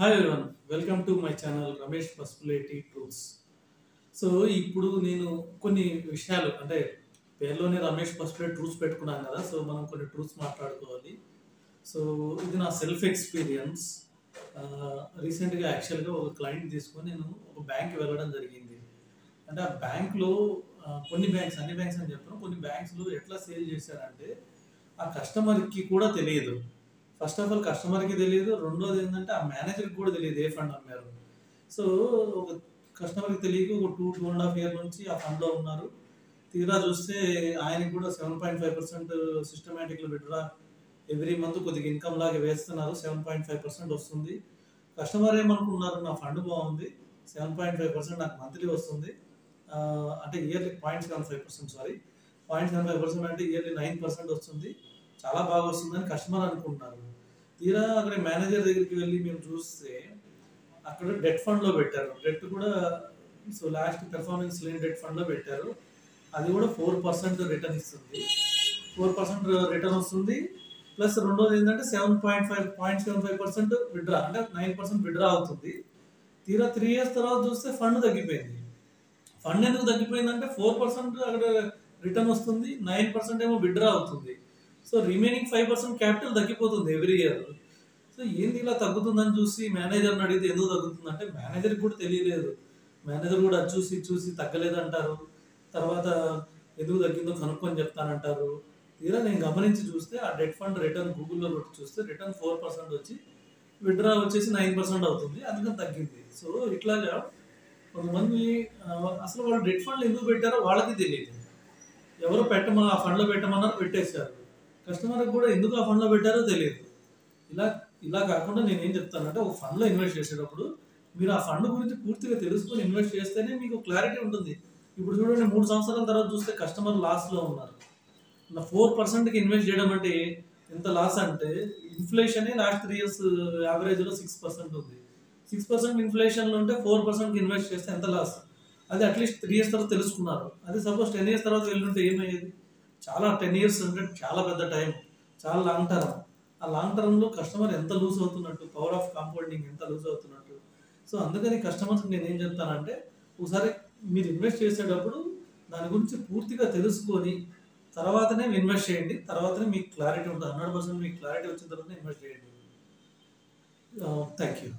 Hi everyone, welcome to my channel Ramesh Pasupuleti truths. So ఇప్పుడు నేను కొన్ని విషయాలు అంటే పేరులోనే రమేష్ పసుపులేటి ట్రూత్స్ పెట్టుకున్నాను కదా. సో మనం కొన్ని ట్రూత్స్ మాట్లాడుకోవాలి. సో ఇది నా సెల్ఫ్ ఎక్స్పీరియన్స్. రీసెంట్గా యాక్చువల్గా ఒక క్లయింట్ తీసుకొని నేను ఒక బ్యాంక్కి వెళ్ళడం జరిగింది. అంటే ఆ బ్యాంక్లో కొన్ని బ్యాంక్స్, అన్ని బ్యాంక్స్ అని చెప్పాను, కొన్ని బ్యాంక్స్లో ఎట్లా సేల్ చేశారంటే ఆ కస్టమర్కి కూడా తెలియదు. ఫస్ట్ ఆఫ్ ఆల్ కస్టమర్కి తెలియదు, రెండోది ఏంటంటే ఆ మేనేజర్కి కూడా తెలియదు ఏ ఫండ్ అమ్మారు. సో ఒక కస్టమర్కి తెలియక ఒక 2.5 years నుంచి ఆ ఫండ్లో ఉన్నారు. తీరా చూస్తే ఆయనకి కూడా 7.5% సిస్టమేటిక్లో విత్డ్రా ఎవ్రీ మంత్ కొద్దిగా ఇన్కమ్ లాగా వేస్తున్నారు. 7.5% వస్తుంది. కస్టమర్ ఏమనుకున్నారు, నా ఫండ్ బాగుంది, 7.5% నాకు మంత్లీ వస్తుంది, అంటే ఇయర్లీ 0.75%, సారీ 0.75% అంటే ఇయర్లీ 9% వస్తుంది, చాలా బాగా వస్తుందని కస్టమర్ అనుకుంటున్నారు. తీరా అక్కడ మేనేజర్ దగ్గరికి వెళ్ళి మేము చూస్తే అక్కడ డెట్ ఫండ్లో పెట్టారు. డెట్ కూడా సో లాస్ట్ పెర్ఫార్మెన్స్ లేని డెట్ ఫండ్లో పెట్టారు. అది కూడా 4% రిటర్న్ ఇస్తుంది, 4% రిటర్న్ వస్తుంది. ప్లస్ రెండోది ఏంటంటే 0.75% విత్డ్రా, అంటే 9% విత్డ్రా అవుతుంది. తీరా 3 years తర్వాత చూస్తే ఫండ్ తగ్గిపోయింది. ఫండ్ ఎందుకు తగ్గిపోయిందంటే 4% అక్కడ రిటర్న్ వస్తుంది, 9% ఏమో విత్డ్రా అవుతుంది. సో రిమైనింగ్ 5% క్యాపిటల్ తగ్గిపోతుంది ఎవ్రీ ఇయర్. సో ఏంది ఇలా తగ్గుతుందని చూసి మేనేజర్ని అడిగితే ఎందుకు తగ్గుతుంది అంటే మేనేజర్కి కూడా తెలియలేదు. మేనేజర్ కూడా అది చూసి చూసి తగ్గలేదంటారు. తర్వాత ఎందుకు తగ్గిందో కనుక్కొని చెప్తానంటారు. తీరా నేను గమనించి చూస్తే ఆ డెట్ ఫండ్ రిటర్న్ గూగుల్లో కొట్టి చూస్తే రిటర్న్ 4% వచ్చి విత్డ్రా వచ్చేసి 9% అవుతుంది, అందుకని తగ్గింది. సో ఇట్లాగా కొంతమంది అసలు వాళ్ళు డెట్ ఫండ్ ఎందుకు పెట్టారో వాళ్ళకి తెలియదు. ఎవరు ఆ ఫండ్లో పెట్టమన్నారు, పెట్టేశారు. కస్టమర్కి కూడా ఎందుకు ఆ ఫండ్లో పెట్టారో తెలియదు. ఇలా ఇలా కాకుండా నేను ఏం చెప్తానంటే ఒక ఫండ్లో ఇన్వెస్ట్ చేసేటప్పుడు మీరు ఆ ఫండ్ గురించి పూర్తిగా తెలుసుకొని ఇన్వెస్ట్ చేస్తేనే మీకు క్లారిటీ ఉంటుంది. ఇప్పుడు చూడండి, 3 సంవత్సరాల తర్వాత చూస్తే కస్టమర్ లాస్లో ఉన్నారు. 4%కి ఇన్వెస్ట్ చేయడం అంటే ఎంత లాస్ అంటే ఇన్ఫ్లేషన్ లాస్ట్ 3 years యావరేజ్లో 6% ఉంది. 6% ఇన్ఫ్లేషన్లో ఉంటే 4%కి ఇన్వెస్ట్ చేస్తే ఎంత లాస్? అది అట్లీస్ట్ 3 years తర్వాత తెలుసుకున్నారు. అది సపోజ్ 10 years తర్వాత వెళ్ళుంటే ఏమయ్యేది? చాలా 10 years అంటే చాలా పెద్ద టైం, చాలా లాంగ్ టర్మ్. ఆ లాంగ్ టర్మ్లో కస్టమర్ ఎంత లూజ్ అవుతున్నట్టు, పవర్ ఆఫ్ కాంపౌండింగ్ ఎంత లూజ్ అవుతున్నట్టు. సో అందుకని కస్టమర్స్కి నేను ఏం చెప్తానంటే ఒకసారి మీరు ఇన్వెస్ట్ చేసేటప్పుడు దాని గురించి పూర్తిగా తెలుసుకొని తర్వాతనే ఇన్వెస్ట్ చేయండి. తర్వాతనే మీకు క్లారిటీ ఉంటుంది. 100% మీకు క్లారిటీ వచ్చిన తర్వాత ఇన్వెస్ట్ చేయండి. Thank you.